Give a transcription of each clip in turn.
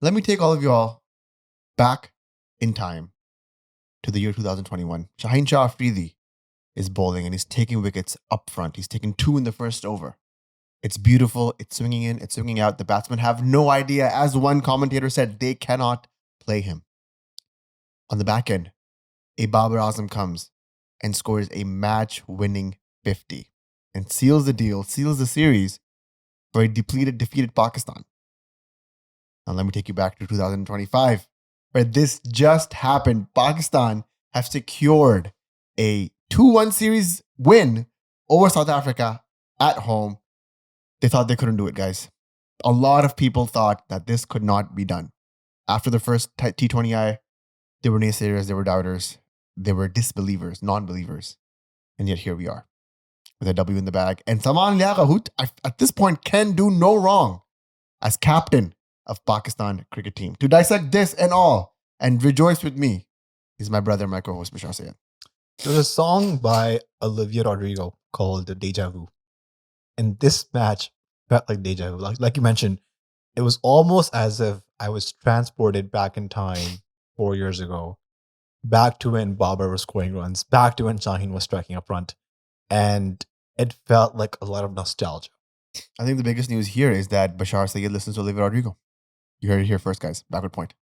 Let me take all of you all back in time to the year 2021. Shaheen Shah Afridi is bowling and he's taking wickets up front. He's taken 2 in the first over. It's beautiful. It's swinging in. It's swinging out. The batsmen have no idea. As one commentator said, they cannot play him. On the back end, a Babar Azam comes and scores a match-winning 50 and seals the deal, seals the series for a defeated Pakistan. Now let me take you back to 2025, where this just happened. Pakistan have secured a 2-1 series win over South Africa at home. They thought they couldn't do it, guys. A lot of people thought that this could not be done. After the first T20I, there were naysayers, there were doubters, there were disbelievers, non-believers. And yet here we are with a W in the bag. And Saman Agha, who at this point can do no wrong as captain of Pakistan cricket team. To dissect this and all and rejoice with me is my brother, my co-host, Bashar Sayed. There's a song by Olivia Rodrigo called Deja Vu. And this match felt like deja vu. Like you mentioned, it was almost as if I was transported back in time 4 years ago, back to when Babar was scoring runs, back to when Shaheen was striking up front. And it felt like a lot of nostalgia. I think the biggest news here is that Bashar Sayed listens to Olivia Rodrigo. You heard it here first, guys. Backward point.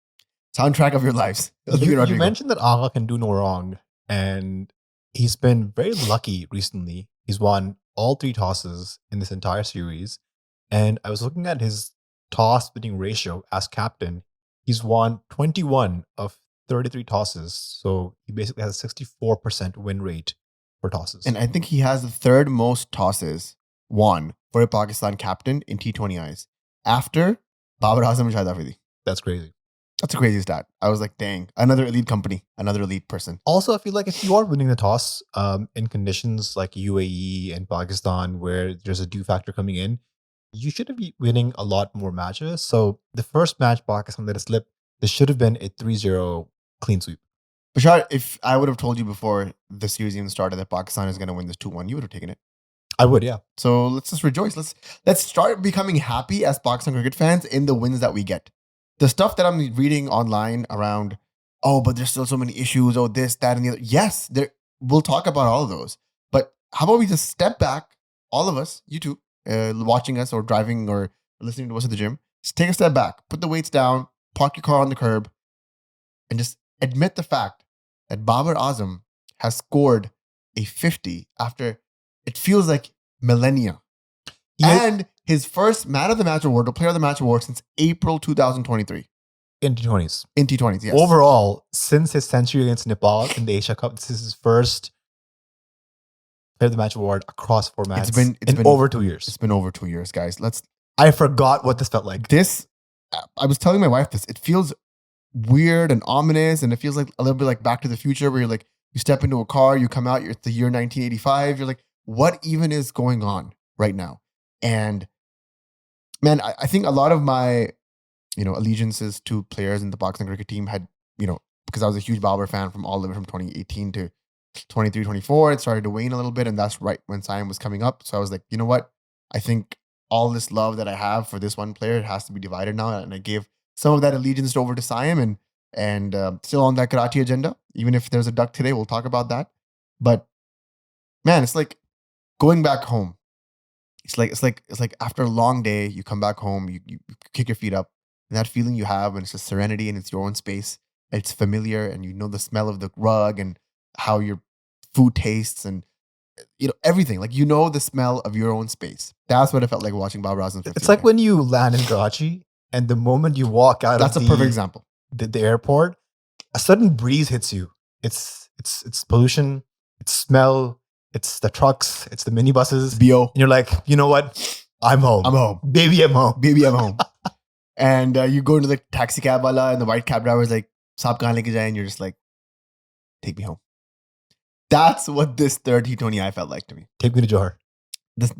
Soundtrack of your lives. You mentioned that Agha can do no wrong. And he's been very lucky recently. He's won all 3 tosses in this entire series. And I was looking at his toss winning ratio as captain. He's won 21 of 33 tosses. So he basically has a 64% win rate for tosses. And I think he has the 3rd most tosses won for a Pakistan captain in T20Is after Babar Azam and Shahid Afridi. That's crazy. That's a crazy stat. I was like, dang, another elite company, another elite person. Also, I feel like if you are winning the toss in conditions like UAE and Pakistan where there's a dew factor coming in, you should be winning a lot more matches. So the first match Pakistan let it slip, this should have been a 3-0 clean sweep. Bashar, if I would have told you before the series even started that Pakistan is going to win this 2-1, you would have taken it. I would, yeah. So let's just rejoice. Let's start becoming happy as Pakistan cricket fans in the wins that we get. The stuff that I'm reading online around, oh, but there's still so many issues, oh, this, that, and the other. Yes, we'll talk about all of those. But how about we just step back, all of us, you too, watching us or driving or listening to us at the gym, just take a step back, put the weights down, park your car on the curb, and just admit the fact that Babar Azam has scored a 50 after it feels like millennia. And his first man of the match award or player of the match award since April 2023. In T20s. In T20s, yes. Overall, since his century against Nepal in the Asia Cup, this is his first player of the match award across formats. It's been over 2 years. It's been over 2 years, guys. I forgot what this felt like. I was telling my wife this. It feels weird and ominous, and it feels like a little bit like Back to the Future, where you're like, you step into a car, you come out, it's the year 1985. You're like, what even is going on right now? And man, I think a lot of my, allegiances to players in the Pakistan cricket team had, because I was a huge Babar fan from all the way from 2018 to 23, 24, it started to wane a little bit. And that's right when Saim was coming up. So I was like, you know what? I think all this love that I have for this one player has to be divided now. And I gave some of that allegiance over to Saim and still on that Karachi agenda. Even if there's a duck today, we'll talk about that. But man, it's like going back home. It's like after a long day, you come back home, you kick your feet up, and that feeling you have when it's just serenity and it's your own space. It's familiar, and you know the smell of the rug and how your food tastes, and everything. Like the smell of your own space. That's what it felt like watching Babar Azam. It's like when you land in Karachi, and the moment you walk out, that's a perfect example. The airport, a sudden breeze hits you. It's pollution, it's smell. It's the trucks, it's the minibuses. BO. And you're like, you know what? I'm home. I'm home. Baby, I'm home. Baby, I'm home. And you go into the taxi cab wala and the white cab driver is like, Saab kahan leke jaye? And you're just like, take me home. That's what this third T20I felt like to me. Take me to Johor. This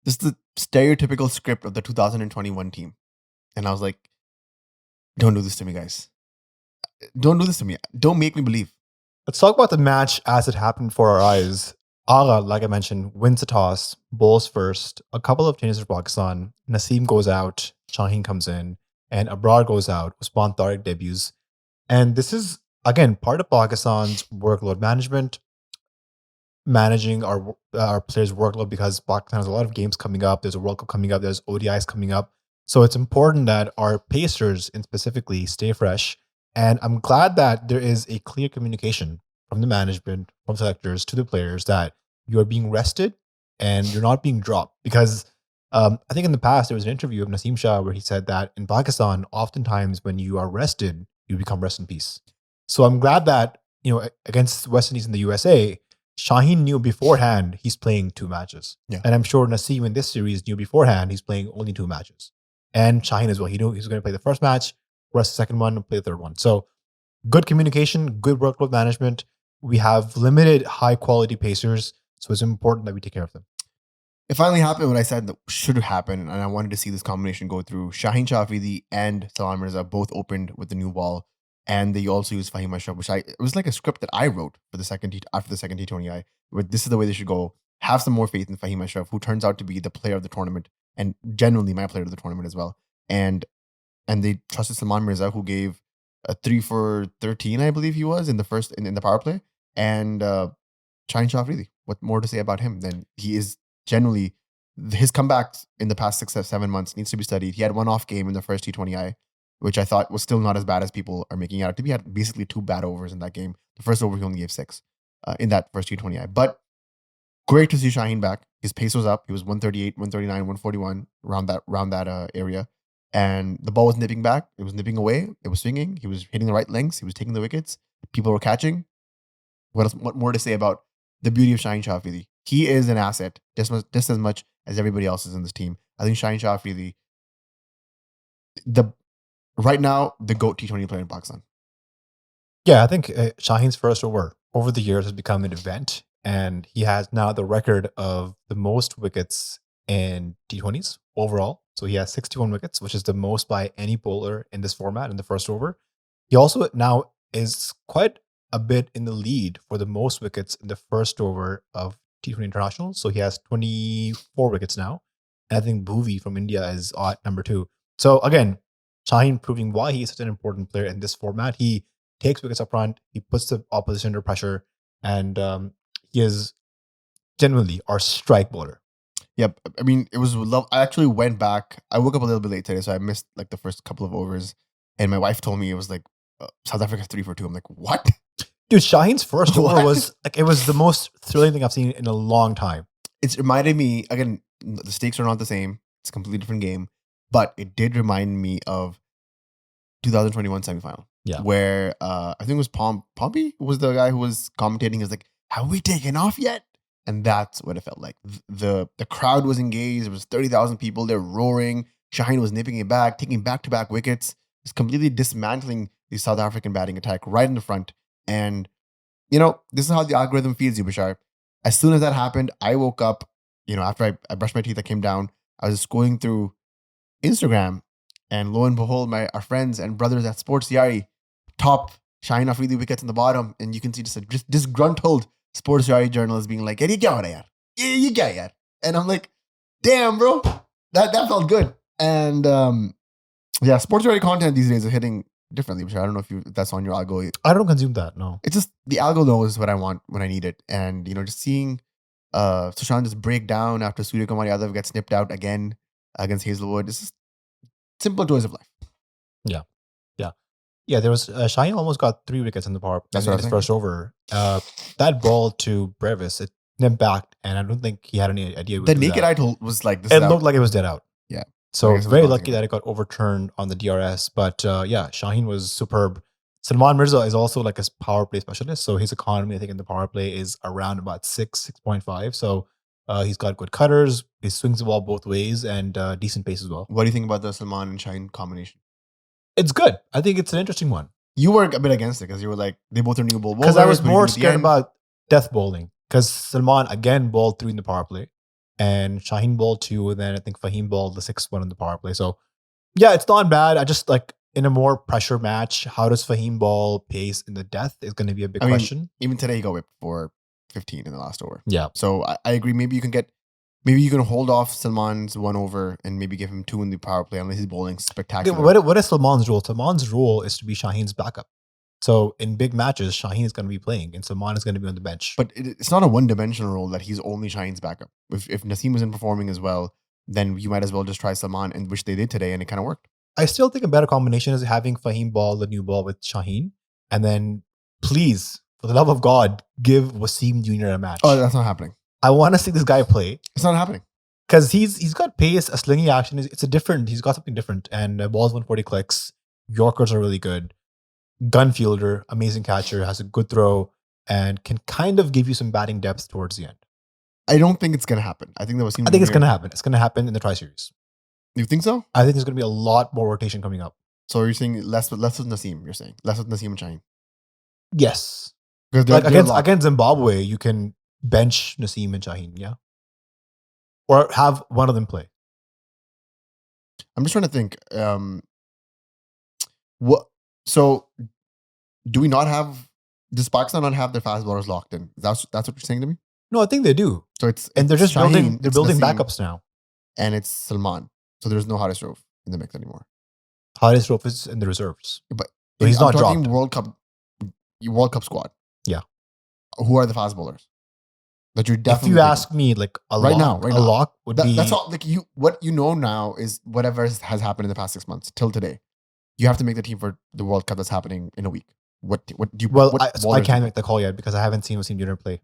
is the stereotypical script of the 2021 team. And I was like, don't do this to me, guys. Don't do this to me. Don't make me believe. Let's talk about the match as it happened for our eyes. Agha, like I mentioned, wins the toss, bowls first, a couple of changes for Pakistan. Naseem goes out, Shaheen comes in, and Abrar goes out. Usman Tariq debuts. And this is, again, part of Pakistan's workload management, managing our players' workload, because Pakistan has a lot of games coming up. There's a World Cup coming up. There's ODIs coming up. So it's important that our pacers, in specifically, stay fresh. And I'm glad that there is a clear communication from the management, from selectors to the players, that you are being rested and you're not being dropped. Because I think in the past, there was an interview of Naseem Shah where he said that in Pakistan, oftentimes when you are rested, you become rest in peace. So I'm glad that, against West Indies in the USA, Shaheen knew beforehand he's playing 2 matches. Yeah. And I'm sure Naseem in this series knew beforehand he's playing only 2 matches. And Shaheen as well. He knew he was going to play the first match, rest the second one, and play the third one. So good communication, good workload management. We have limited high quality pacers, so it's important that we take care of them. It finally happened what I said that should happen, and I wanted to see this combination go through. Shaheen Shafidi and Salam Mirza both opened with the new ball, and they also used Faheem Ashraf, it was like a script that I wrote for after the second T20I. Where this is the way they should go. Have some more faith in Faheem Ashraf, who turns out to be the player of the tournament and genuinely my player of the tournament as well. And they trusted Salman Mirza, who gave a 3 for 13, I believe he was in the first in the power play, and Shaheen Shafidi. What more to say about him than he is generally, his comebacks in the past 6 or 7 months needs to be studied. He had one off game in the first T20I, which I thought was still not as bad as people are making it out to be. He had basically 2 bad overs in that game. The first over he only gave 6 in that first T20I. But great to see Shaheen back. His pace was up. He was 138, 139, 141 around that area. And the ball was nipping back. It was nipping away. It was swinging. He was hitting the right lengths. He was taking the wickets. People were catching. What more to say about the beauty of Shaheen Shafidi? He is an asset just as much as everybody else is in this team. I think Shaheen Shafidi, right now, the GOAT T20 player in Pakistan. Yeah, I think Shaheen's first over the years has become an event, and he has now the record of the most wickets in T20s overall. So he has 61 wickets, which is the most by any bowler in this format in the first over. He also now is quite a bit in the lead for the most wickets in the first over of T20 International. So he has 24 wickets now. And I think Bhuvi from India is at number 2. So again, Shaheen proving why he is such an important player in this format. He takes wickets up front. He puts the opposition under pressure. And he is genuinely our strike bowler. Yep. I mean, it was love. I actually went back. I woke up a little bit late today, so I missed like the first couple of overs. And my wife told me it was like South Africa 3 for 2. I'm like, what? Dude, Shaheen's first over was like, it was the most thrilling thing I've seen in a long time. It's reminded me, again, the stakes are not the same. It's a completely different game. But it did remind me of 2021 semifinal. Yeah. Where I think it was Pompey was the guy who was commentating. He was like, have we taken off yet? And that's what it felt like. The crowd was engaged. There was 30,000 people. They're roaring. Shaheen was nipping it back, taking back-to-back wickets. He's completely dismantling the South African batting attack right in the front. And, this is how the algorithm feeds you, Bashar. As soon as that happened, I woke up, after I brushed my teeth, I came down. I was scrolling through Instagram. And lo and behold, our friends and brothers at Sports Yari top Shaheen Afridi wickets in the bottom. And you can see just a disgruntled Sports Yari journalist being like, "Ye kya ho raha yaar? Ye kya yaar?" And I'm like, damn, bro, that felt good. And Sports Yari content these days are hitting differently, which I don't know if that's on your algo. I don't consume that, no. It's just the algo knows what I want when I need it. And, just seeing Sushant just break down after Surya Kumar Yadav gets snipped out again against Hazelwood. It's just simple joys of life. Yeah, there was Shaheen almost got 3 wickets in the power in his first over. That ball to Brevis, it nipped back, and I don't think he had any idea. The naked eye was like this. It looked like it was dead out. Yeah. So very lucky that it got overturned on the DRS. But Shaheen was superb. Salman Mirza is also like a power play specialist. So his economy, I think, in the power play is around about 6.5. So he's got good cutters. He swings the ball both ways and decent pace as well. What do you think about the Salman and Shaheen combination? It's good. I think it's an interesting one. You were a bit against it because you were like, they both are new ball bowlers. Because I was more scared about death bowling. Because Salman again bowled 3 in the power play. And Shaheen bowled 2. And then I think Faheem bowled the 6th one in the power play. So yeah, it's not bad. I just like in a more pressure match, how does Faheem bowl pace in the death is going to be a big question. Even today he got whipped for 15 in the last over. Yeah. So I agree. Maybe you can get Maybe you can hold off Salman's 1 over and maybe give him 2 in the power play unless he's bowling Okay, spectacular. what is Salman's role? Salman's role is to be Shaheen's backup. So in big matches, Shaheen is going to be playing and Salman is going to be on the bench. But it's not a one-dimensional role that he's only Shaheen's backup. If Naseem isn't performing as well, then you might as well just try Salman, and which they did today, and it kind of worked. I still think a better combination is having Faheem ball the new ball with Shaheen, and then please, for the love of God, give Wasim Jr. a match. Oh, that's not happening. I want to see this guy play It's not happening. because he's got pace, a slinging action. It's a different. He's got something different, and balls 140 clicks. Yorkers are really good. Gun fielder, amazing catcher, has a good throw, and can kind of give you some batting depth towards the end. I don't think it's going to happen. I think that Wasim I think it's Jr. going to happen. It's going to happen in the Tri-Series. You think so? I think there's going to be a lot more rotation coming up. So you're saying less with Naseem, you're saying? Less with Naseem and Shaheen. Yes. Because Like against Zimbabwe, you can bench Naseem and Shaheen, yeah? Or have one of them play. I'm just trying to think. What? So do we not have... Does Pakistan not have their fast bowlers locked in? That's what you're saying to me? No, I think they do. So it's And they're just Shaheen, building Naseem, backups now. and it's Salman. So there's no Haris Rauf in the mix anymore. Haris Rauf is in the reserves. But So he's I'm not talking dropped. World Cup squad. Yeah. Who are the fast bowlers? That you're If definitely you thinking? ask me, like a Right lock, now, a lock would be... That's all. Like what you know now is whatever has happened in the past 6 months till today. You have to make the team for the World Cup that's happening in a week. What do you? Well, what I bowlers do can't you- make the call yet because I haven't seen Wasim Jr. play.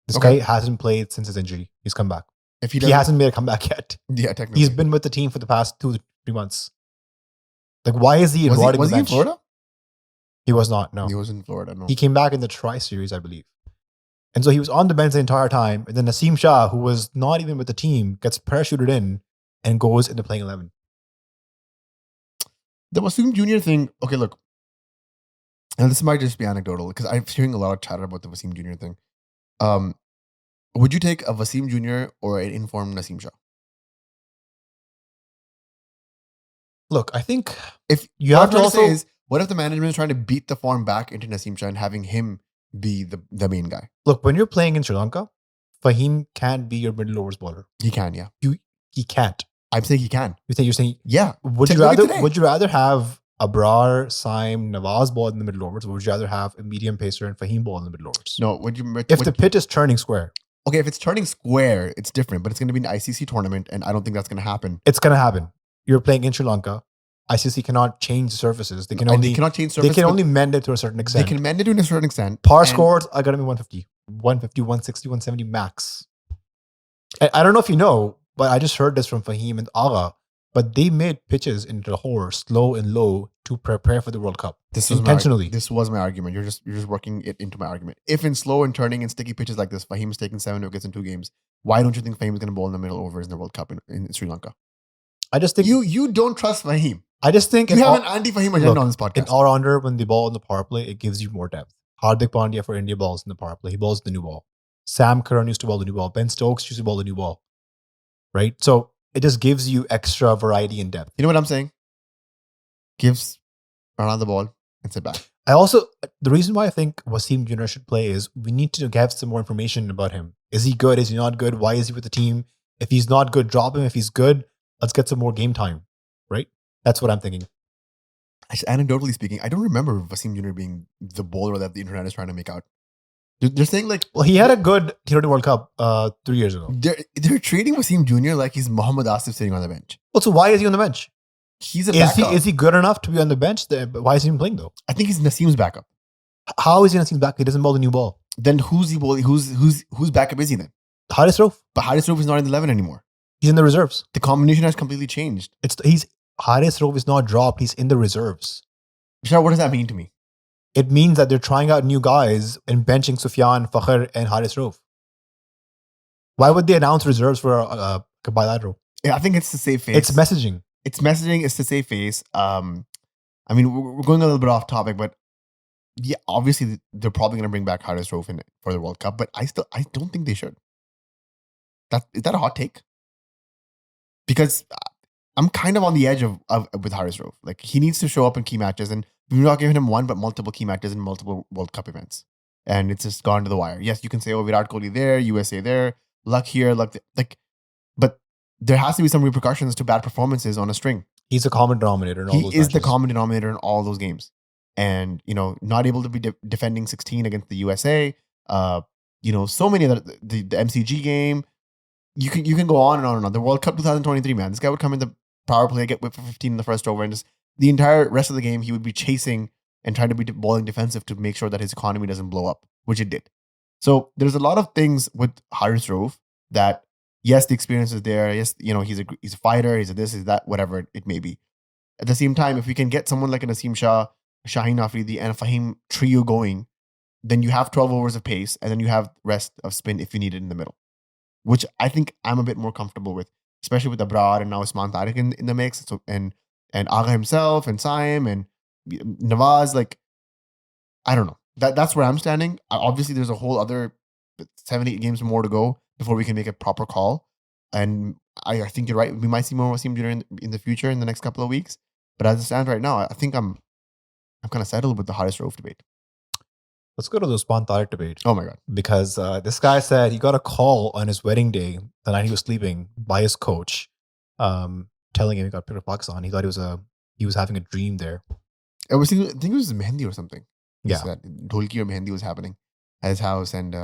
This Okay. guy hasn't played since his injury. He's come back. If He doesn't- hasn't made a comeback yet. Yeah, technically. He's been with the team for the past 2 to 3 months. Like, why is he was rotting he the in bench? Florida? He was not, no. He was in Florida. No. He came back in the Tri-Series, I believe. And so he was on the bench the entire time. And then Naseem Shah, who was not even with the team, gets parachuted in and goes into playing 11. The Wasim Jr. thing. Okay, look. And this might just be anecdotal because I'm hearing a lot of chatter about the Wasim Jr. thing. Would you take a Wasim Jr. or an informed Naseem Shah? Look, I think If you what have I'm to trying also... say is, what if the management is trying to beat the form back into Naseem Shah and having him be the main guy? Look, when you're playing in Sri Lanka, Faheem can't be your middle overs bowler. He can, yeah. He can't. I'm saying he can. You're saying Yeah. would Look you at rather today. would you rather have Abrar, Saim, Nawaz ball in the middle overs, or would you rather have a medium pacer and Faheem ball in the middle overs? No, would you? If the pitch is turning square, okay, if it's turning square, it's different, but it's going to be an ICC tournament, and I don't think that's going to happen. it's gonna happen. You're playing in Sri Lanka. ICC cannot change the surfaces. They can And only they cannot change surface. they can but only mend it to a certain they extent. can mend it to a certain extent. Par and scores are gonna be 150, 160, 170 max. And I don't know if you know, but I just heard this from Faheem and Agha. But they made pitches in Lahore slow and low to prepare for the World Cup. This was intentionally. This was my argument. You're just working it into my argument. If in slow and turning and sticky pitches like this, Faheem is taking 7 wickets in 2 games. Why don't you think Faheem is going to bowl in the middle overs in the World Cup in Sri Lanka? I just think You don't trust Faheem. I just think You have an anti-Faheem agenda on this an podcast. all-rounder, when they ball in the power play, it gives you more depth. Hardik Pandya for India balls in the power play. He balls the new ball. Sam Curran used to bowl the new ball. Ben Stokes used to bowl the new ball. Right? So it just gives you extra variety and depth. You know what I'm saying? Gives Farhan the ball and sit back. The reason why I think Wasim Jr. should play is we need to have some more information about him. Is he good? Is he not good? Why is he with the team? If he's not good, drop him. If he's good, let's get some more game time. Right? That's what I'm thinking. Anecdotally speaking, I don't remember Wasim Jr. being the bowler that the internet is trying to make out. They're saying like... Well, he had a good T20 World Cup 3 years ago. They're treating Wasim Jr. like he's Muhammad Asif sitting on the bench. Well, so why is he on the bench? He's a backup. Is he good enough to be on the bench? Why is he even playing though? I think he's Naseem's backup. How is he Naseem's back? He doesn't bowl the new ball. Then who's he bowling? Whose backup is he then? Haris Rauf. But Haris Rauf is not in the 11 anymore. He's in the reserves. The combination has completely changed. Haris Rauf is not dropped. He's in the reserves. Shah, what does that mean to me? It means that they're trying out new guys and benching Sufyan, Fakhr, and Haris Rauf. Why would they announce reserves for a bilateral? Yeah, I think it's to save face. It's messaging. It's messaging. It's to save face. I mean, we're going a little bit off topic, but yeah, obviously they're probably going to bring back Haris Rauf for the World Cup, but I don't think they should. Is that a hot take? Because I'm kind of on the edge of with Haris Rauf. Like, he needs to show up in key matches, and we're not giving him one, but multiple key matches in multiple World Cup events. And it's just gone to the wire. Yes, you can say, oh, Virat Kohli there, USA there, luck here, luck there. Like, But there has to be some repercussions to bad performances on a string. He's a common denominator in all those He is the matches. common denominator in all those games. And, not able to be defending 16 against the USA. So many other, the MCG game. You can go on and on and on. The World Cup 2023, man. This guy would come in the power play, get whipped for 15 in the first over, and just the entire rest of the game, he would be chasing and trying to be bowling defensive to make sure that his economy doesn't blow up, which it did. So there's a lot of things with Haris Rauf that, yes, the experience is there. Yes, he's a fighter. He's a this, he's that, whatever it may be. At the same time, if we can get someone like an Asim Shah, Shaheen Afridi, and a Faheem trio going, then you have 12 overs of pace, and then you have rest of spin if you need it in the middle, which I think I'm a bit more comfortable with, especially with Babar and now Usman Tariq in the mix. So and Agha himself and Saim and Nawaz, like, I don't know. That's where I'm standing. Obviously, there's a whole other 7-8 games more to go before we can make a proper call. And I think you're right. We might see more Wasim Jr. in the future in the next couple of weeks. But as it stands right now, I think I'm kind of settled with the Haris Rauf debate. Let's go to the Usman Tariq debate. Oh my God. Because this guy said he got a call on his wedding day, the night he was sleeping, by his coach, telling him he got picked up Pakistan. He thought he was having a dream there. I think it was Mehendi or something. Yeah. That Dholki or Mehendi was happening at his house. And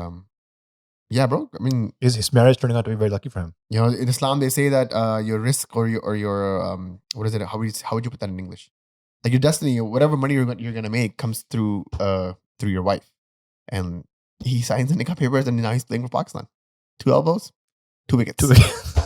yeah, bro. I mean, his marriage turning out to be very lucky for him. In Islam, they say that your risk or your what is it? How would you put that in English? Like your destiny, or whatever money you're going to make comes through your wife. And he signs the nikah papers and now he's playing for Pakistan. 2 elbows, 2 wickets. 2 wickets.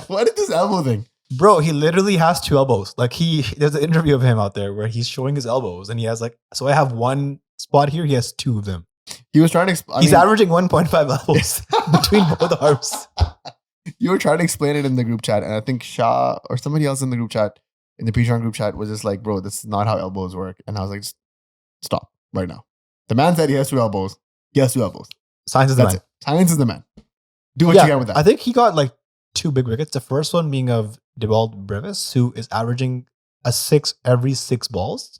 What is this elbow thing? Bro, he literally has 2 elbows. Like there's an interview of him out there where he's showing his elbows and he has so I have one spot here, he has 2 of them. He was trying to he's averaging 1.5 elbows between both arms. You were trying to explain it in the group chat, and I think Shah or somebody else in the group chat, in the Pichon group chat, was just like, bro, this is not how elbows work. And I was like, just stop right now. The man said he has 2 elbows. He has 2 elbows. Science is the man. It. Science is the man. Do what you can with that. I think he got 2 big wickets. The first one being of Dewald Brevis, who is averaging a 6 every 6 balls.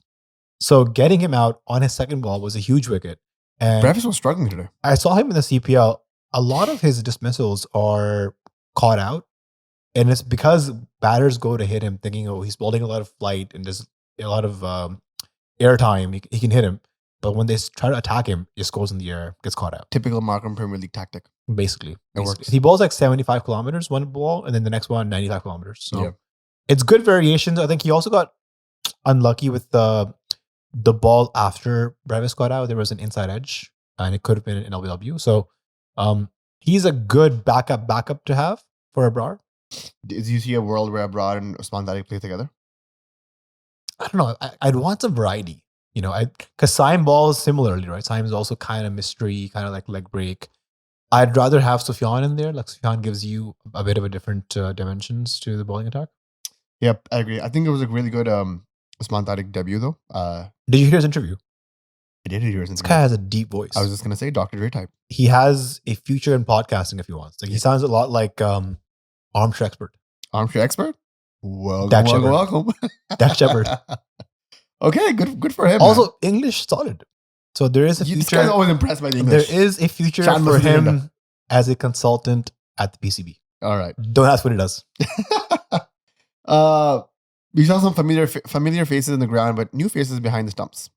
So getting him out on his second ball was a huge wicket. And Brevis was struggling today. I saw him in the CPL. A lot of his dismissals are caught out. And it's because batters go to hit him thinking, oh, he's bowling a lot of flight and there's a lot of airtime. He can hit him. But when they try to attack him, he scores in the air, gets caught out. Typical Markham Premier League tactic. Basically. It works. He bowls 75 kilometers one ball, and then the next one 95 kilometers. So it's good variations. I think he also got unlucky with the ball after Brevis got out. There was an inside edge, and it could have been an LBW. So he's a good backup to have for Abrar. Do you see a world where Abrar and Usman Tariq play together? I don't know. I'd want some variety. Because Saim balls similarly, right? Saim is also kind of mystery, kind of like leg break. I'd rather have Sufyan in there. Sufyan gives you a bit of a different dimensions to the bowling attack. Yep, I agree. I think it was a really good Usman Tariq debut, though. Did you hear his interview? I did hear his interview. This guy has a deep voice. I was just going to say Dr. Dre type. He has a future in podcasting if he wants. He sounds a lot like Armchair Expert. Armchair Expert? Welcome. Dak Shepard. Okay, good for him. Also, man. English solid. So there is a future. This guy's always impressed by the English. There is a future for him as a consultant at the PCB. All right. Don't ask what he does. We saw some familiar faces in the ground, but new faces behind the stumps.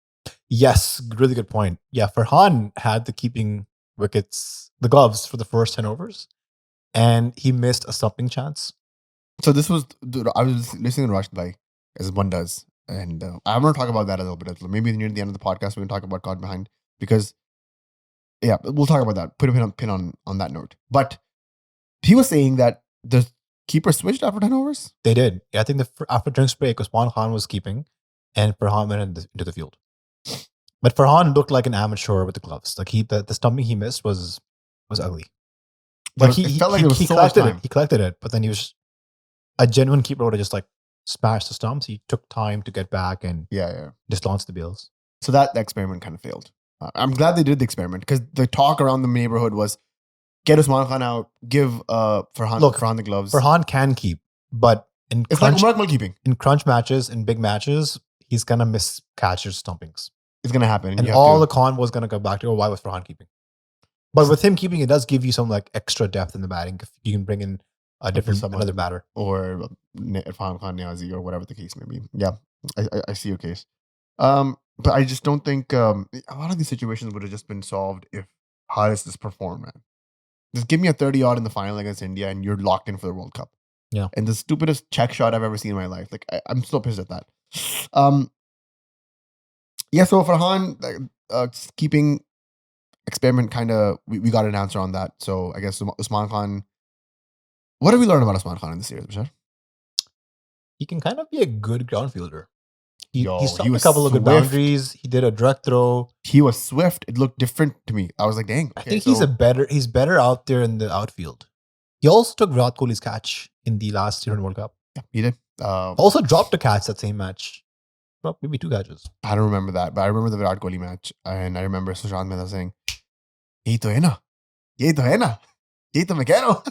Yes, really good point. Yeah, Farhan had the keeping wickets, the gloves for the first 10 overs, and he missed a stumping chance. So this was, dude, I was listening to Rashid Bhai, as one does. And I'm going to talk about that a little bit. Maybe near the end of the podcast, we can talk about God Behind. Because, yeah, we'll talk about that. Put a pin on that note. But he was saying that the keeper switched after 10 overs? They did. Yeah, I think after drinks break, Usman Khan was keeping, and Farhan went into the field. But Farhan looked like an amateur with the gloves. The stumping he missed was ugly. But it felt like it was he so collected much it. time. He collected it, but then he was a genuine keeper would have just smashed the stumps. He took time to get back and just launched the bills. So that experiment kind of failed. I'm glad they did the experiment because the talk around the neighborhood was get Usman Khan out, give Farhan the gloves. Farhan can keep, but it's like Umar keeping. In crunch matches, in big matches, he's going to miss catches, stumpings. It's going to happen. And all the con was going to go back to, why was Farhan keeping? But with him keeping, it does give you some like extra depth in the batting. If you can bring in another batter. Or Farhan Niazi or whatever the case may be. Yeah, I see your case. But I just don't think a lot of these situations would have just been solved if Haris just performed, man. Just give me a 30 odd in the final against India and you're locked in for the World Cup. Yeah. And the stupidest check shot I've ever seen in my life. Like, I'm still pissed at that. Yeah, so Farhan, keeping experiment kind of, we got an answer on that. So I guess Usman Khan, what did we learn about Usman Khan in the series, Bashar? He can kind of be a good ground fielder. He He stopped a was couple of good swift. boundaries. He did a direct throw. He was swift. It looked different to me. I was like, dang. I think he's better out there in the outfield. He also took Virat Kohli's catch in the last T20 World Cup. Yeah, he did. Also dropped a catch that same match. Well, maybe 2 catches. I don't remember that, but I remember the Virat Kohli match. And I remember Sushant Mehta saying, Yehi to hai na. Yehi to hai na. Yehi to main keh raha hu.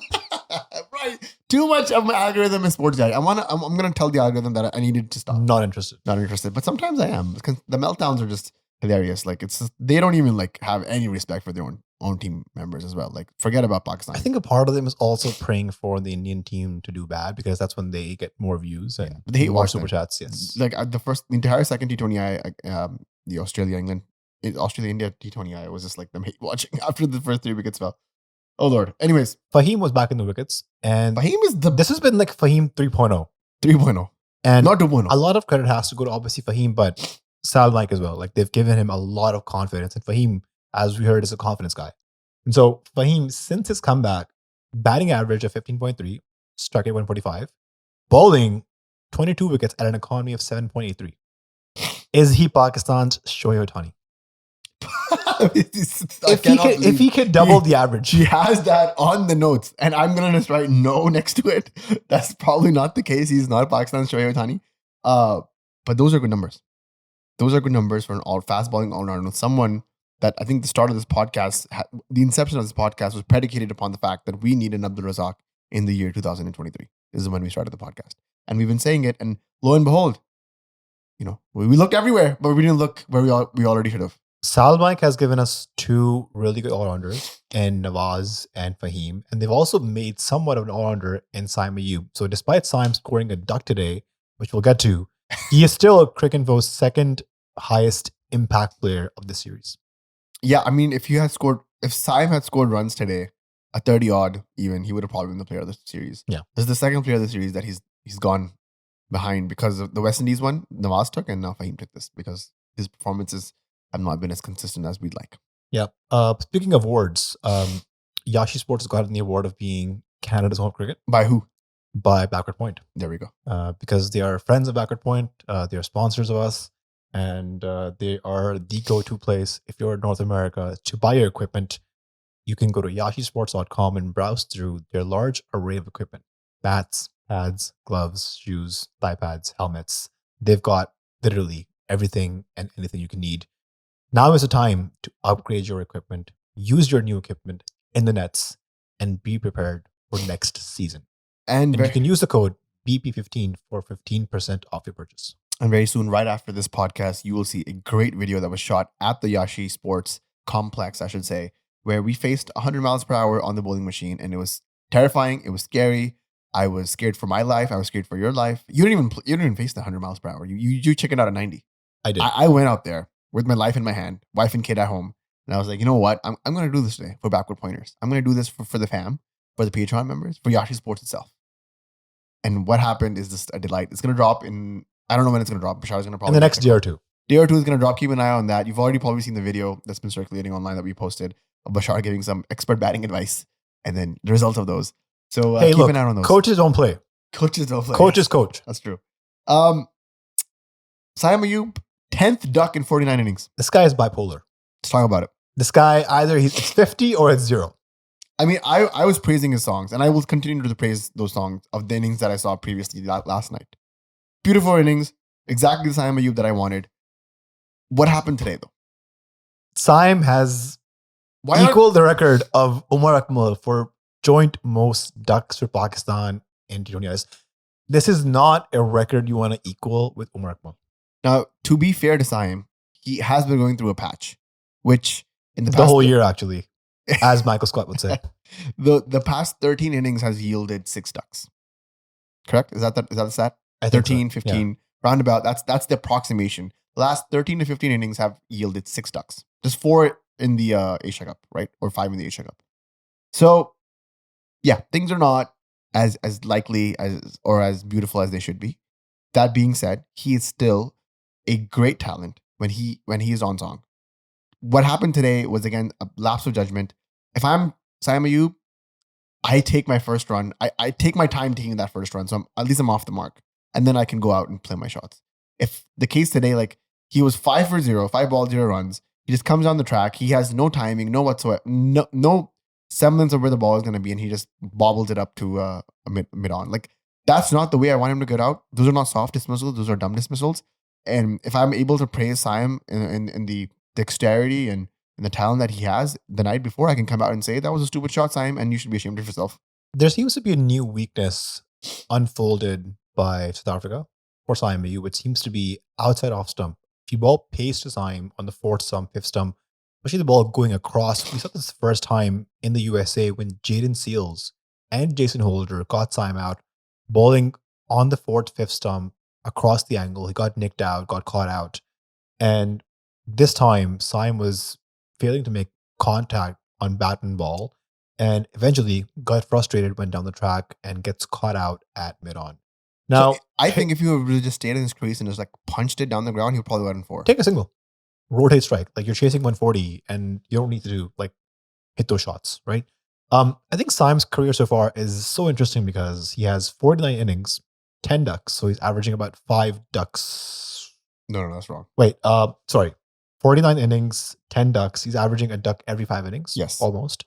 Right. Too much of my algorithm is sports guy. I'm gonna tell the algorithm that I needed to stop. Not interested. Not interested. But sometimes I am. Because the meltdowns are just hilarious. Like it's just, they don't even like have any respect for their own team members as well. Like forget about Pakistan. I think a part of them is also praying for the Indian team to do bad because that's when they get more views and they hate more watching super chats. Yes. Like the entire second T20I, the Australia-India T20I, it was just like them hate watching after the first 3 wickets fell. Oh Lord. Anyways, Fahim was back in the wickets, and this has been like Fahim 3.0. 3.0. And not 2.0. A lot of credit has to go to obviously Fahim, but Sal-Mike as well. Like they've given him a lot of confidence. And Fahim, as we heard, is a confidence guy. And so Fahim, since his comeback, batting average of 15.3, strike rate 145, bowling 22 wickets at an economy of 7.83. Is he Pakistan's Shoaib Ohtani? if he could double the average. He has that on the notes. And I'm going to just write no next to it. That's probably not the case. He's not Pakistan's Shoaib Ohtani. But those are good numbers. Those are good numbers for an fast bowling all-rounder. Someone that I think the start of this podcast, the inception of this podcast was predicated upon the fact that we need an Abdul Razak in the year 2023. This is when we started the podcast. And we've been saying it. And lo and behold, we looked everywhere, but we didn't look where we already should have. Sal-Mike has given us 2 really good all-rounders in Nawaz and Fahim. And they've also made somewhat of an all-rounder in Saim Ayub. So despite Saim scoring a duck today, which we'll get to, he is still Cricinfo's second highest impact player of the series. Yeah, I mean, if Saim had scored runs today, a 30 odd even, he would have probably been the player of the series. Yeah. This is the second player of the series that he's gone behind because of the West Indies one, Nawaz took, and now Fahim took this because his performances have not been as consistent as we'd like. Yeah. Speaking of awards, Yashi Sports has gotten the award of being Canada's home cricket. By who? By Backward Point. There we go. Because they are friends of Backward Point. They are sponsors of us. And they are the go-to place if you're in North America to buy your equipment. You can go to yashisports.com and browse through their large array of equipment. Bats, pads, gloves, shoes, thigh pads, helmets. They've got literally everything and anything you can need. Now is the time to upgrade your equipment, use your new equipment in the nets, and be prepared for next season. And you can use the code BP15 for 15% off your purchase. And very soon, right after this podcast, you will see a great video that was shot at the Yashi Sports complex, I should say, where we faced 100 miles per hour on the bowling machine. And it was terrifying. It was scary. I was scared for my life. I was scared for your life. You didn't even face the 100 miles per hour. You chickened out at 90. I did. I went out there with my life in my hand, wife and kid at home. And I was like, you know what? I'm going to do this today for Backward Pointers. I'm going to do this for the fam, for the Patreon members, for Yashi Sports itself. And what happened is just a delight. It's going to drop in, I don't know when it's going to drop. Bashar's going to probably... in the next day or two. Day or two is going to drop. Keep an eye on that. You've already probably seen the video that's been circulating online that we posted of Bashar giving some expert batting advice and then the results of those. So hey, keep look, an eye on those. Coaches don't play. Coaches don't play. Coach is coach. That's true. Saim Ayub, 10th duck in 49 innings. This guy is bipolar. Let's talk about it. This guy, either it's 50 or it's 0. I mean, I was praising his songs, and I will continue to praise those songs of the innings that I saw previously last night. Beautiful innings, exactly the Saim Ayub that I wanted. What happened today, though? Saim has equaled the record of Umar Akmal for joint most ducks for Pakistan in T20Is. This is not a record you want to equal with Umar Akmal. Now, to be fair to Saim, he has been going through a patch, which in the whole year, actually. as Michael Scott would say. The past 13 innings has yielded 6 ducks. Correct? Is that the stat? I think 13, so. 15, roundabout. That's the approximation. The last 13 to 15 innings have yielded 6 ducks. Just 4 in the Asia Cup, right? Or 5 in the Asia Cup. So, yeah, things are not as likely as or as beautiful as they should be. That being said, he is still a great talent when he is on song. What happened today was again a lapse of judgment. If I'm Saim Ayub, I take my first run. I take my time taking that first run, so at least I'm off the mark, and then I can go out and play my shots. If the case today, like he was 5 for 0, 5 balls, 0 runs, he just comes down the track. He has no timing, no whatsoever, no semblance of where the ball is going to be, and he just bobbles it up to a mid on. Like that's not the way I want him to get out. Those are not soft dismissals. Those are dumb dismissals. And if I'm able to praise Saim in the dexterity and the talent that he has the night before, I can come out and say that was a stupid shot, Saim, and you should be ashamed of yourself. There seems to be a new weakness unfolded by South Africa for Saim Ayub, which seems to be outside off stump. If you ball pace to Saim on the fourth stump, fifth stump, especially the ball going across. We saw this first time in the USA when Jaden Seals and Jason Holder got Saim out, bowling on the fourth, fifth stump across the angle. He got nicked out, got caught out. And this time, Saim was failing to make contact on bat and ball, and eventually got frustrated, went down the track, and gets caught out at mid-on. Now, So I think if you really just stayed in his crease and just like punched it down the ground, he would probably went in 4. take a single, rotate strike. Like you're chasing 140, and you don't need to do like hit those shots, right? I think Saim's career so far is so interesting because he has 49 innings, 10 ducks, so he's averaging about 5 ducks. No, that's wrong. Wait, sorry. 49 innings, 10 ducks. He's averaging a duck every 5 innings. Yes. Almost.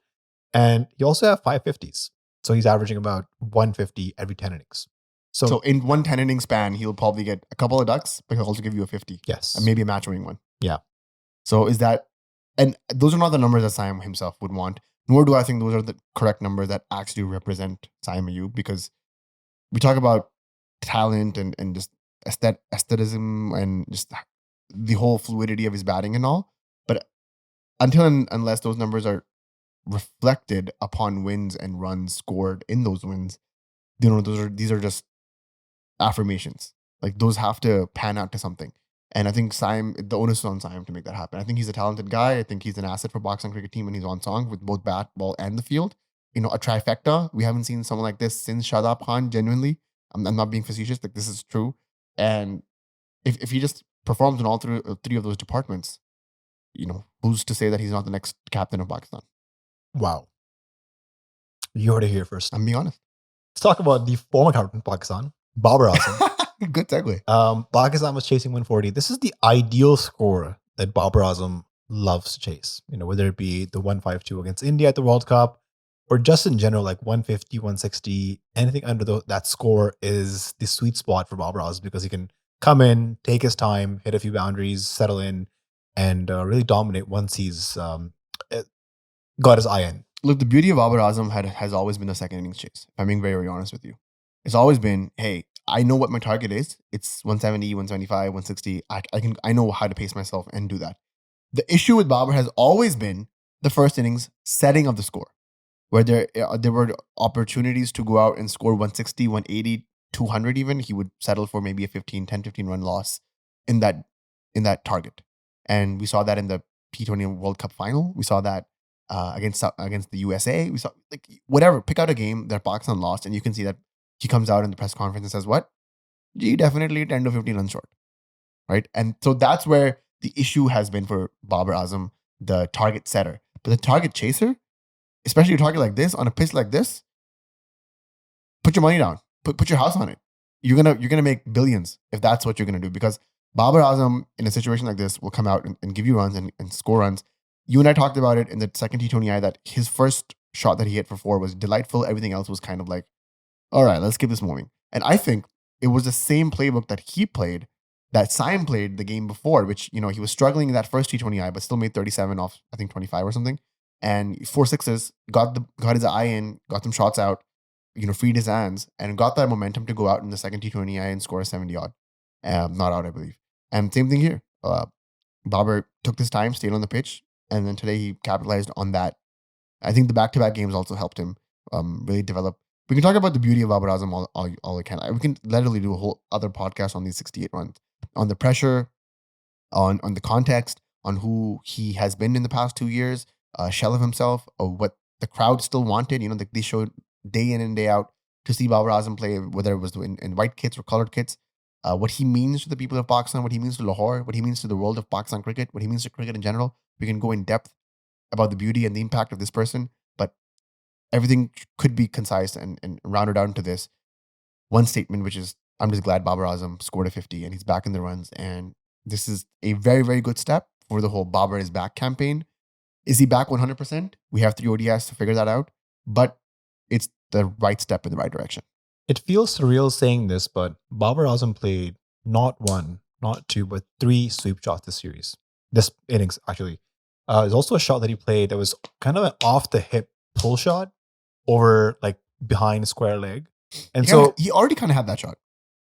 And he also have 550s. So he's averaging about 150 every 10 innings. So in one 10 inning span, he'll probably get a couple of ducks, but he'll also give you a 50. Yes. And maybe a match winning one. Yeah. So is that, and those are not the numbers that Saim himself would want, nor do I think those are the correct numbers that actually represent Saim Ayub, because we talk about talent and just aestheticism and just the whole fluidity of his batting and all. But until and unless those numbers are reflected upon wins and runs scored in those wins, these are just affirmations. Like those have to pan out to something. And I think Saim, the onus is on Saim to make that happen. I think he's a talented guy. I think he's an asset for Pakistan cricket team when he's on song with both bat, ball, and the field. A trifecta. We haven't seen someone like this since Shadab Khan, genuinely. I'm not being facetious. Like this is true. And if he just performs in all three of those departments, who's to say that he's not the next captain of Pakistan? Wow. You heard it here first. I'm being honest. Let's talk about the former captain of Pakistan, Babar Azam. Good segue. Pakistan was chasing 140. This is the ideal score that Babar Azam loves to chase. Whether it be the 152 against India at the World Cup, or just in general, like 150, 160, anything under that score is the sweet spot for Babar Azam because he can come in, take his time, hit a few boundaries, settle in, and really dominate once he's got his eye in. Look, the beauty of Babar Azam has always been the second innings chase. If I'm being very, very honest with you. It's always been, hey, I know what my target is. It's 170, 175, 160. I know how to pace myself and do that. The issue with Babar has always been the first innings setting of the score, where there were opportunities to go out and score 160, 180, 200 even. He would settle for maybe a 10, 15 run loss in that target. And we saw that in the T20 World Cup final. We saw that against the USA. We saw whatever. Pick out a game that Pakistan lost, and you can see that he comes out in the press conference and says, "What? Gee, definitely 10 to 15 runs short." Right? And so that's where the issue has been for Babar Azam, the target setter. But the target chaser, especially a target like this, on a pitch like this, put your money down. Put your house on it. You're gonna make billions if that's what you're gonna do. Because Babar Azam, in a situation like this, will come out and give you runs and score runs. You and I talked about it in the second T20I that his first shot that he hit for 4 was delightful. Everything else was kind of like, all right, let's keep this moving. And I think it was the same playbook that he played, that Saim played the game before, which, he was struggling in that first T20I, but still made 37 off, I think, 25 or something. And 4 sixes, got his eye in, got some shots out, freed his hands, and got that momentum to go out in the second T20I and score a 70 odd. Not out, I believe. And same thing here. Babar took this time, stayed on the pitch, and then today he capitalized on that I think the back-to-back games also helped him really develop. We can talk about the beauty of Babar Azam all we can. We can literally do a whole other podcast on these 68 runs, on the pressure, on the context, on who he has been in the past 2 years, shell of himself, or what the crowd still wanted. They showed day in and day out to see Babar Azam play, whether it was in white kits or colored kits. What he means to the people of Pakistan, what he means to Lahore, what he means to the world of Pakistan cricket, what he means to cricket in general. We can go in depth about the beauty and the impact of this person, but everything could be concise and rounded down to this one statement, which is, I'm just glad Babar Azam scored a 50 and he's back in the runs. And this is a very, very good step for the whole Babar is back campaign. Is he back 100%? We have 3 ODIs to figure that out, but it's the right step in the right direction. It feels surreal saying this, but Babar Azam played not 1, not 2, but 3 sweep shots this innings, actually. There's also a shot that he played that was kind of an off the hip pull shot over like behind square leg. And he already kind of had that shot.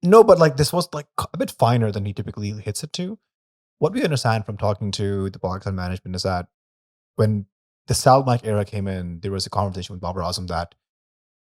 No, but like this was like a bit finer than he typically hits it to. What we understand from talking to the Pakistan management is that when the Sal-Mike era came in, there was a conversation with Babar Azam that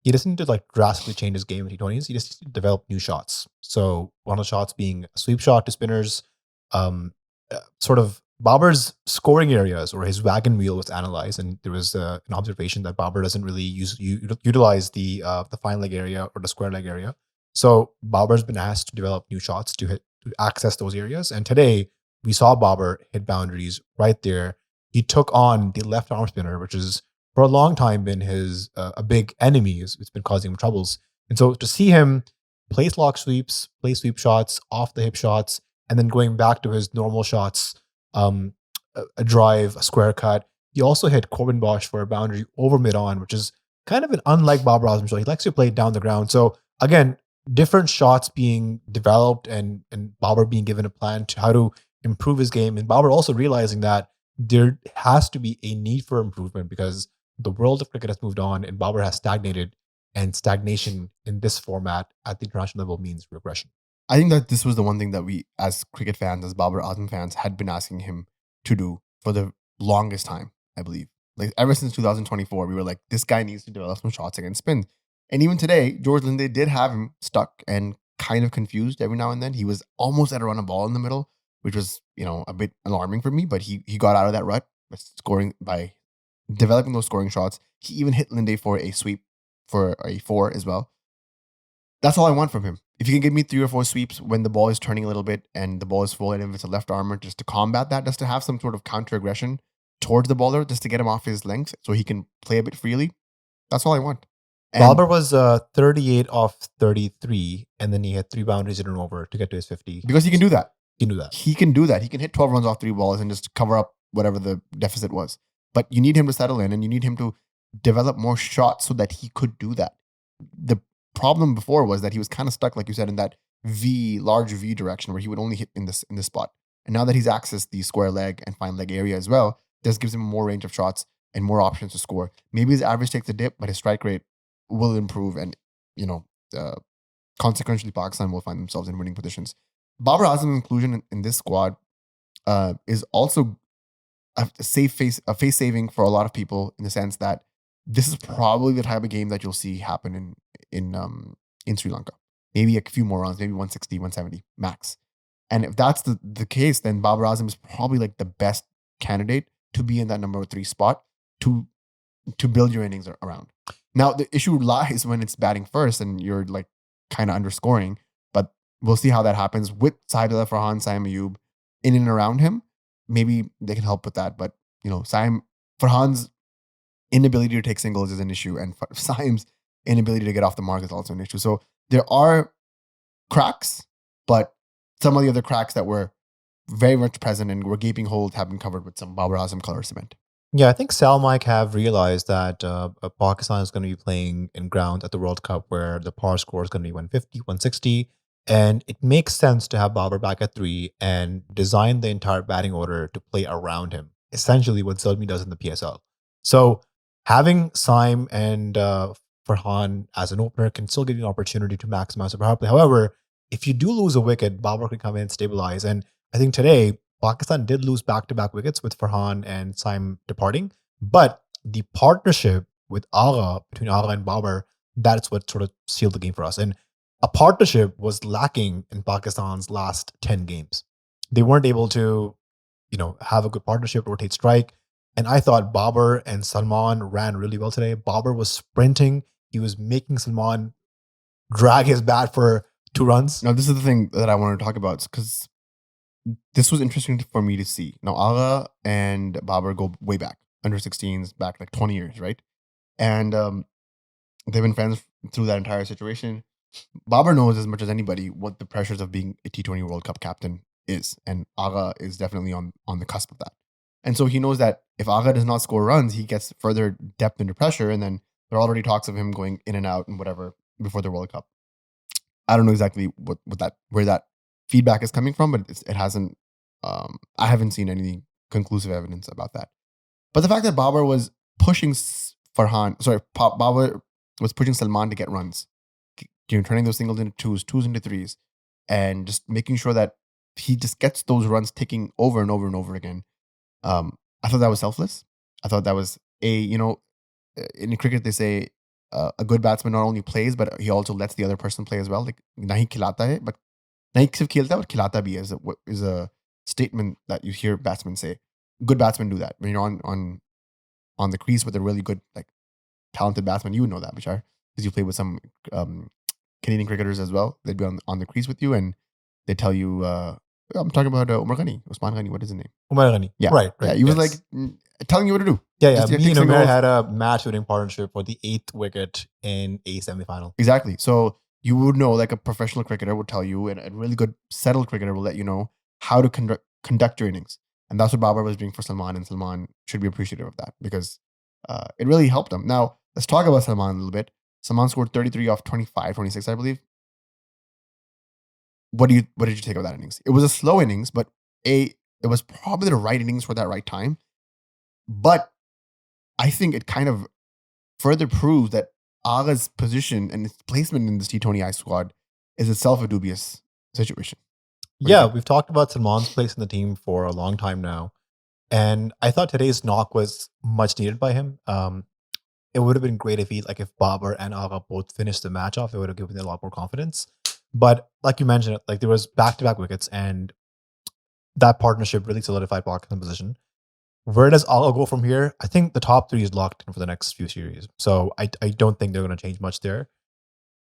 he doesn't need to like drastically change his game in T20s. He just needs to develop new shots. So one of the shots being a sweep shot to spinners, sort of Babar's scoring areas or his wagon wheel was analyzed, and there was an observation that Babar doesn't really utilize the fine leg area or the square leg area. So Babar's been asked to develop new shots to access those areas. And today we saw Babar hit boundaries right there. He took on the left arm spinner, which is for a long time been his a big enemy. It's been causing him troubles. And so to see him play lock sweeps, play sweep shots, off the hip shots, and then going back to his normal shots, a drive, a square cut. He also hit Corbin Bosch for a boundary over mid-on, which is kind of an unlike Babar Azam shot. He likes to play down the ground. So again, different shots being developed and Babar being given a plan to how to improve his game. And Babar also realizing that there has to be a need for improvement because the world of cricket has moved on and Babar has stagnated, and stagnation in this format at the international level means regression. I think that this was the one thing that we, as cricket fans, as Babar Azam fans, had been asking him to do for the longest time, I believe. Like ever since 2024, we were like, this guy needs to develop some shots against spin. And even today, George Linde did have him stuck and kind of confused every now and then. He was almost at a run of ball in the middle, which was, a bit alarming for me, but he got out of that rut by developing those scoring shots. He even hit Linde for a sweep for a 4 as well. That's all I want from him. If you can give me 3 or 4 sweeps when the ball is turning a little bit and the ball is full, and if it's a left armer, just to combat that, just to have some sort of counter aggression towards the bowler, just to get him off his length so he can play a bit freely. That's all I want. And Babar was 38 off 33, and then he had 3 boundaries in and over to get to his 50. Because he can do that. He can do that. He can do that. He can hit 12 runs off 3 balls and just cover up whatever the deficit was. But you need him to settle in and you need him to develop more shots so that he could do that. The problem before was that he was kind of stuck, like you said, in that large V direction where he would only hit in this spot. And now that he's accessed the square leg and fine leg area as well, this gives him more range of shots and more options to score. Maybe his average takes a dip, but his strike rate will improve, and consequently, Pakistan will find themselves in winning positions. Babar Azam's inclusion in this squad is also a face saving for a lot of people, in the sense that this is probably the type of game that you'll see happen in Sri Lanka. Maybe a few more runs, maybe 160, 170 max. And if that's the case, then Babar Azam is probably like the best candidate to be in that number 3 spot to build your innings around. Now, the issue lies when it's batting first and you're like kind of underscoring, but we'll see how that happens with Saibullah, Farhan, Saim Ayub in and around him. Maybe they can help with that, but Farhan's inability to take singles is an issue, and Saim's inability to get off the mark is also an issue. So there are cracks, but some of the other cracks that were very much present and were gaping holes have been covered with some Babar Azam color cement. Yeah, I think Sal-Mike have realized that Pakistan is going to be playing in ground at the World Cup where the par score is going to be 150, 160. And it makes sense to have Babar back at 3 and design the entire batting order to play around him. Essentially what Zalmi does in the PSL. So having Saim and Farhan as an opener can still give you an opportunity to maximize the power play. However, if you do lose a wicket, Babar can come in and stabilize. And I think today, Pakistan did lose back-to-back wickets with Farhan and Saim departing. But the partnership with Agha, between Agha and Babar, that's what sort of sealed the game for us. And a partnership was lacking in Pakistan's last 10 games. They weren't able to, have a good partnership, rotate strike. And I thought Babar and Salman ran really well today. Babar was sprinting. He was making Salman drag his bat for 2 runs. Now, this is the thing that I wanted to talk about because this was interesting for me to see. Now, Agha and Babar go way back, under 16s, back like 20 years, right? And they've been friends through that entire situation. Babar knows as much as anybody what the pressures of being a T20 World Cup captain is. And Agha is definitely on the cusp of that. And so he knows that if Agha does not score runs, he gets further depth into pressure. And then there are already talks of him going in and out and whatever before the World Cup. I don't know exactly where that feedback is coming from, but it hasn't. I haven't seen any conclusive evidence about that. But the fact that Babar was pushing Babar was pushing Salman to get runs, turning those singles into twos into threes, and just making sure that he just gets those runs ticking over and over and over again. I thought that was selfless. I thought that was in cricket they say a good batsman not only plays but he also lets the other person play as well. Like nahi khilata hai, but nahi sirf khelta hai, but khilata bhi hai is a statement that you hear batsmen say. Good batsmen do that. When you're on the crease with a really good, like, talented batsman, you would know that, Bashar, because you play with some Canadian cricketers as well. They'd be on the crease with you and they tell you, I'm talking about Usman Ghani, what is his name? Umar Ghani. Yeah. Right. Yeah, he was like telling you what to do. Yeah. Just Me take and Umar singles. had a match-winning partnership for the 8th wicket in a semi-final. Exactly. So you would know, like a professional cricketer would tell you, and a really good settled cricketer will let you know how to conduct your innings. And that's what Babar was doing for Salman, and Salman should be appreciative of that because it really helped him. Now, let's talk about Salman a little bit. Salman scored 33 off 25, 26, I believe. What did you take of that innings? It was a slow innings, but it was probably the right innings for that right time. But I think it kind of further proves that Agha's position and his placement in this T20I squad is itself a dubious situation. Yeah, we've talked about Salman's place in the team for a long time now. And I thought today's knock was much needed by him. It would have been great if Babar and Agha both finished the match off. It would have given them a lot more confidence. But like you mentioned, there was back-to-back wickets, and that partnership really solidified Pakistan's position. Where does Agha go from here? I think the top 3 is locked in for the next few series. So I don't think they're going to change much there.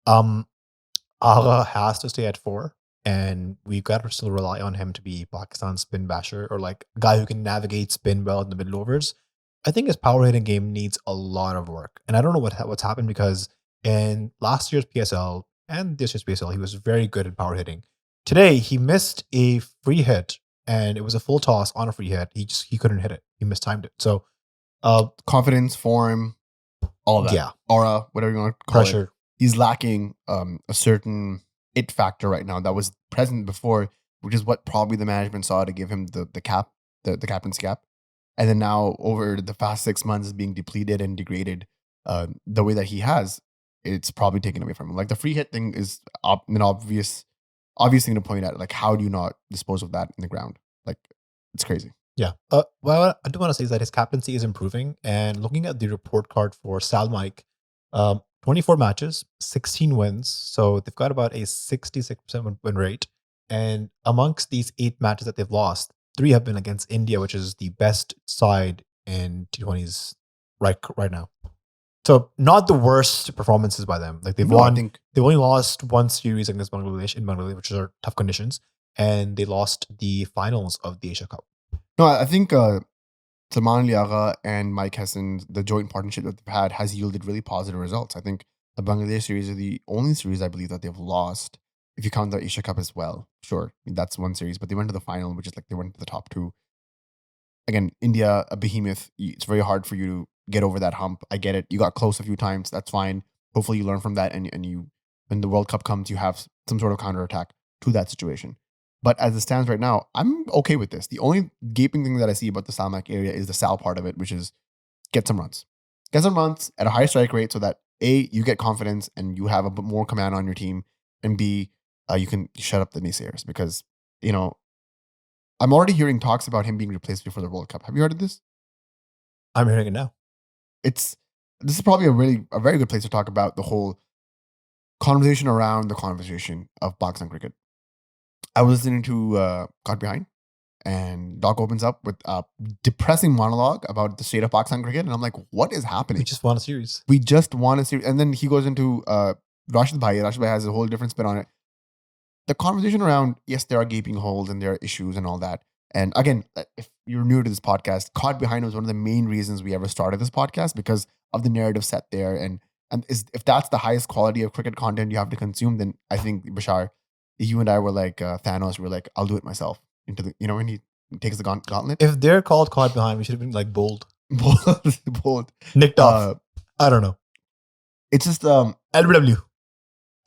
Agha has to stay at 4. And we've got to still rely on him to be Pakistan's spin basher, or like a guy who can navigate spin well in the middle overs. I think his power hitting game needs a lot of work. And I don't know what's happened, because in last year's PSL and this year's PSL, he was very good at power hitting. Today, he missed a free hit, and it was a full toss on a free hit. He couldn't hit it. He mistimed it. So confidence, form, all that. Yeah. Aura, whatever you want to call pressure. it. He's lacking a certain it factor right now that was present before, which is what probably the management saw to give him the captain's cap. And then now over the past 6 months is being depleted and degraded the way that he has, it's probably taken away from him. Like the free hit thing is an obvious thing to point at. Like, how do you not dispose of that in the ground? Like, it's crazy. Yeah. What I do want to say is that his captaincy is improving. And looking at the report card for Sal-Mike, 24 matches, 16 wins. So they've got about a 66% win rate. And amongst these 8 matches that they've lost, 3 have been against India, which is the best side in T20s right now. So not the worst performances by them. Like they've only lost 1 series against Bangladesh, which are tough conditions, and they lost the finals of the Asia Cup. No, I think Salman Agha and Mike Hesson, the joint partnership that they've had, has yielded really positive results. I think the Bangladesh series is the only series I believe that they've lost, if you count the Asia Cup as well. Sure, that's one series, but they went to the final, which is like they went to the top 2. Again, India, a behemoth. It's very hard for you to get over that hump. I get it. You got close a few times. That's fine. Hopefully you learn from that, and you, when the World Cup comes, you have some sort of counterattack to that situation. But as it stands right now, I'm okay with this. The only gaping thing that I see about the Sal-Mike area is the Sal part of it, which is get some runs. Get some runs at a high strike rate so that A, you get confidence and you have a bit more command on your team, and B, you can shut up the naysayers. Because, I'm already hearing talks about him being replaced before the World Cup. Have you heard of this? I'm hearing it now. this is probably a very good place to talk about the whole conversation around the conversation of Pakistan cricket. I was listening to Caught Behind, and Doc opens up with a depressing monologue about the state of Pakistan cricket, and I'm like, what is happening? We just won a series. We just won a series. And then he goes into Rashid Bhai. Rashid Bhai has a whole different spin on it. The conversation around, yes, there are gaping holes and there are issues and all that. And again, if you're new to this podcast, Caught Behind was one of the main reasons we ever started this podcast because of the narrative set there. And if that's the highest quality of cricket content you have to consume, then I think, Bashar, you and I were like Thanos. We were like, I'll do it myself. When he takes the gauntlet. If they're called Caught Behind, we should have been like bold. Bold. Nicked off. I don't know. It's just LBW.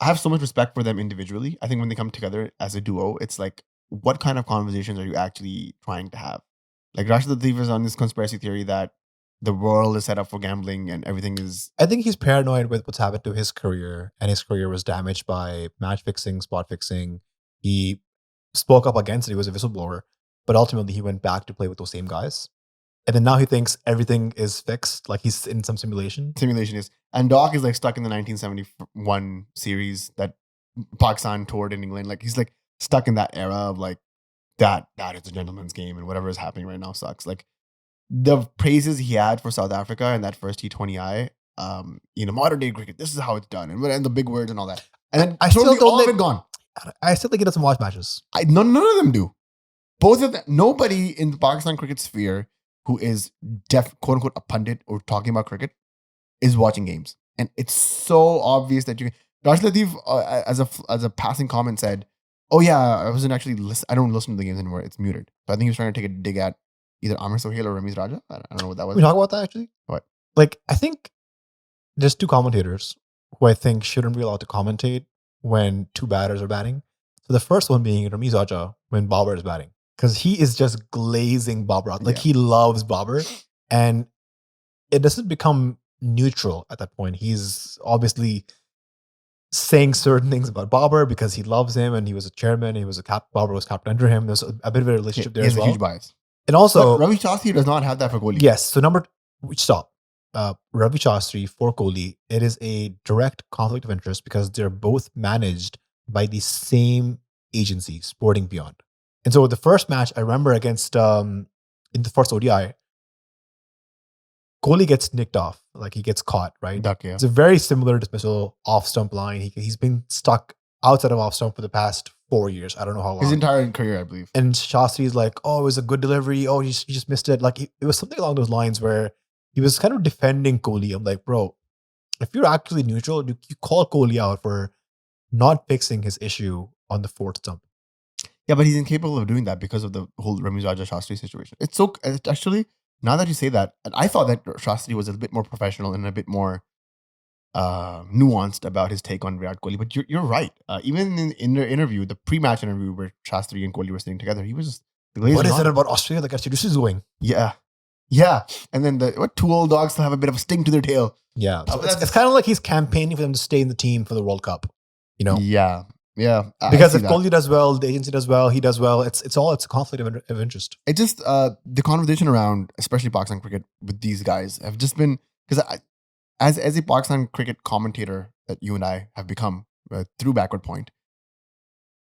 I have so much respect for them individually. I think when they come together as a duo, it's like, what kind of conversations are you actually trying to have? Like Rashid Latif is on this conspiracy theory that the world is set up for gambling and everything is... I think he's paranoid with what's happened to his career, and his career was damaged by match fixing, spot fixing. He spoke up against it. He was a whistleblower, but ultimately he went back to play with those same guys. And then now he thinks everything is fixed, like he's in some simulation. Simulation is. And Doc is like stuck in the 1971 series that Pakistan toured in England. Like he's like stuck in that era of like, that is a gentleman's game and whatever is happening right now sucks. Like the praises he had for South Africa and that first T20I, modern day cricket, this is how it's done. And the big words and all that. And then I still don't all of think- it gone. I still think he doesn't watch matches. None of them do. Both of them. Nobody in the Pakistan cricket sphere who is quote unquote a pundit or talking about cricket is watching games. And it's so obvious that Rashid Latif, as a passing comment, said, "Oh yeah, I wasn't actually I don't listen to the games anymore. It's muted." So I think he was trying to take a dig at either Amir Sohail or Ramiz Raja. I don't know what that was. Can we talk about that actually? What? Like, I think there's two commentators who I think shouldn't be allowed to commentate when two batters are batting. So the first one being Ramiz Raja when Babar is batting. Because he is just glazing Babar out. Like, he loves Babar. And it doesn't become neutral at that point. He's obviously saying certain things about Babar because he loves him and he was a chairman. He was Babar was captain under him. There's a bit of a relationship there as well. He has a huge bias. And also... But Ravi Shastri does not have that for Kohli. Yes. So Ravi Shastri for Kohli, it is a direct conflict of interest because they're both managed by the same agency, Sporting Beyond. And so the first match I remember against in the first ODI, Kohli gets nicked off, like he gets caught, right? Duck, yeah. It's a very similar dismissal off stump line. He's been stuck outside of off stump for the past 4 years. I don't know how long. His entire career, I believe. And Shastri's like, "Oh, it was a good delivery. Oh, you just missed it." Like it was something along those lines where he was kind of defending Kohli. I'm like, bro, if you're actually neutral, you call Kohli out for not fixing his issue on the fourth stump. Yeah, but he's incapable of doing that because of the whole Ramiz Raja Shastri situation. It's actually, now that you say that, I thought that Shastri was a bit more professional and a bit more nuanced about his take on Virat Kohli. But you're right. Even in their interview, the pre-match interview where Shastri and Kohli were sitting together, he was just... What is it about Australia that gets you? This is going. Yeah. Yeah. And then two old dogs still have a bit of a sting to their tail. Yeah. So it's kind of like he's campaigning for them to stay in the team for the World Cup. You know? Yeah. Yeah. Because if Kohli does well, the agency does well, he does well, it's a conflict of interest. It just, the conversation around, especially Pakistan cricket with these guys have just been, because as a Pakistan cricket commentator that you and I have become through Backward Point,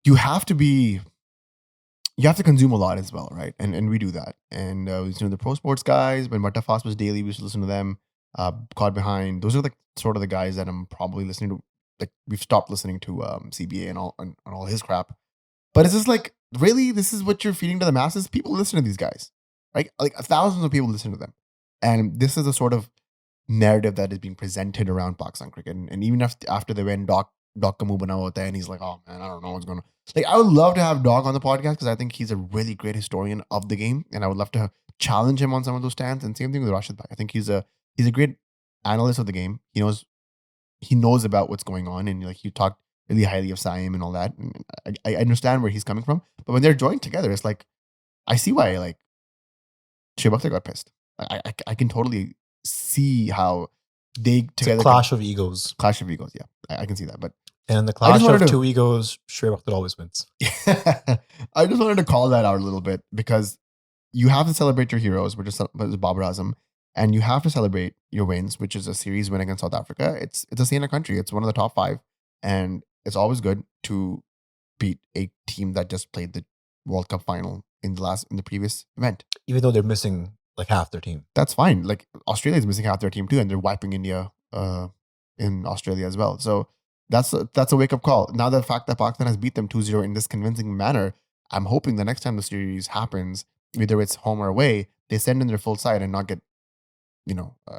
you have to consume a lot as well, right? And we do that. And we listen to the pro sports guys. When Matta Fast was daily, we used to listen to them. Caught Behind. Those are like sort of the guys that I'm probably listening to. Like we've stopped listening to CBA and all his crap. But it's just like, really, this is what you're feeding to the masses? People listen to these guys, right? Like thousands of people listen to them. And this is a sort of narrative that is being presented around Pakistan cricket. And even after they went, Doc ka muh bana hota hai, and he's like, oh man, I don't know what's going on. Like, I would love to have Doc on the podcast because I think he's a really great historian of the game. And I would love to challenge him on some of those stands. And same thing with Rashid Bhai. I think he's a great analyst of the game. He knows about what's going on, and like you talked really highly of Saim and all that. And I understand where he's coming from, but when they're joined together, it's like I see why like Shoaib Akhtar got pissed. I can totally see how they together. It's a clash of egos. Clash of egos, yeah, I can see that. But and in the clash of two egos, Shoaib Akhtar always wins. I just wanted to call that out a little bit because you have to celebrate your heroes, which is Babar Azam. And you have to celebrate your wins, which is a series win against South Africa. It's a Siena country. It's one of the top 5. And it's always good to beat a team that just played the World Cup final in the previous event. Even though they're missing like half their team. That's fine. Like Australia is missing half their team too, and they're wiping India in Australia as well. So that's a wake up call. Now the fact that Pakistan has beat them 2-0 in this convincing manner, I'm hoping the next time the series happens, whether it's home or away, they send in their full side and not get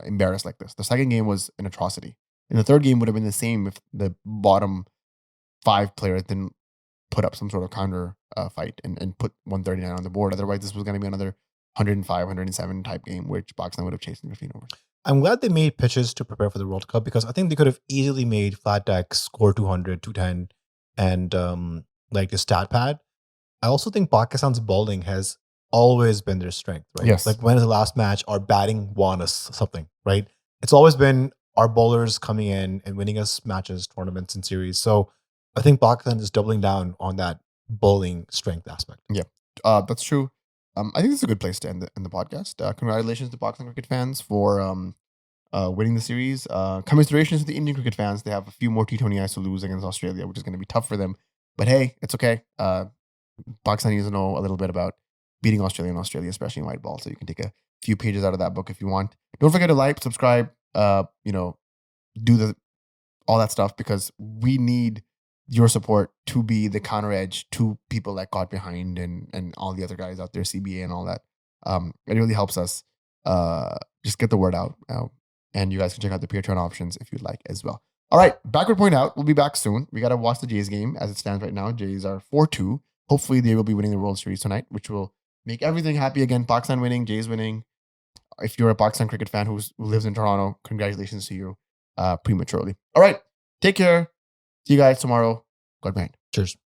embarrassed like this. The second game was an atrocity, and the third game would have been the same if the bottom 5 players didn't put up some sort of counter fight and put 139 on the board. Otherwise, this was going to be another 105, 107 type game, which Pakistan would have chased in 15 overs. I'm glad they made pitches to prepare for the World Cup, because I think they could have easily made flat deck, score 200, 210, and like a stat pad. I also think Pakistan's bowling has always been their strength, right? Yes. Like when is the last match? Our batting won us something, right? It's always been our bowlers coming in and winning us matches, tournaments, and series. So I think Pakistan is doubling down on that bowling strength aspect. Yeah, that's true. I think this is a good place to end the podcast. Congratulations to Pakistan cricket fans for winning the series. Commiserations to the Indian cricket fans. They have a few more T20I to lose against Australia, which is going to be tough for them. But hey, it's okay. Pakistan needs to know a little bit about beating Australia, especially in white ball. So you can take a few pages out of that book if you want. Don't forget to like, subscribe, do all that stuff, because we need your support to be the counter edge to people like Caught Behind and all the other guys out there, CBA and all that. It really helps us just get the word out. And you guys can check out the Patreon options if you'd like as well. All right, Backward Point out. We'll be back soon. We got to watch the Jays game as it stands right now. Jays are 4-2. Hopefully they will be winning the World Series tonight, which will make everything happy again. Pakistan winning, Jays winning. If you're a Pakistan cricket fan who lives in Toronto, congratulations to you prematurely. All right, take care. See you guys tomorrow. God behind. Cheers.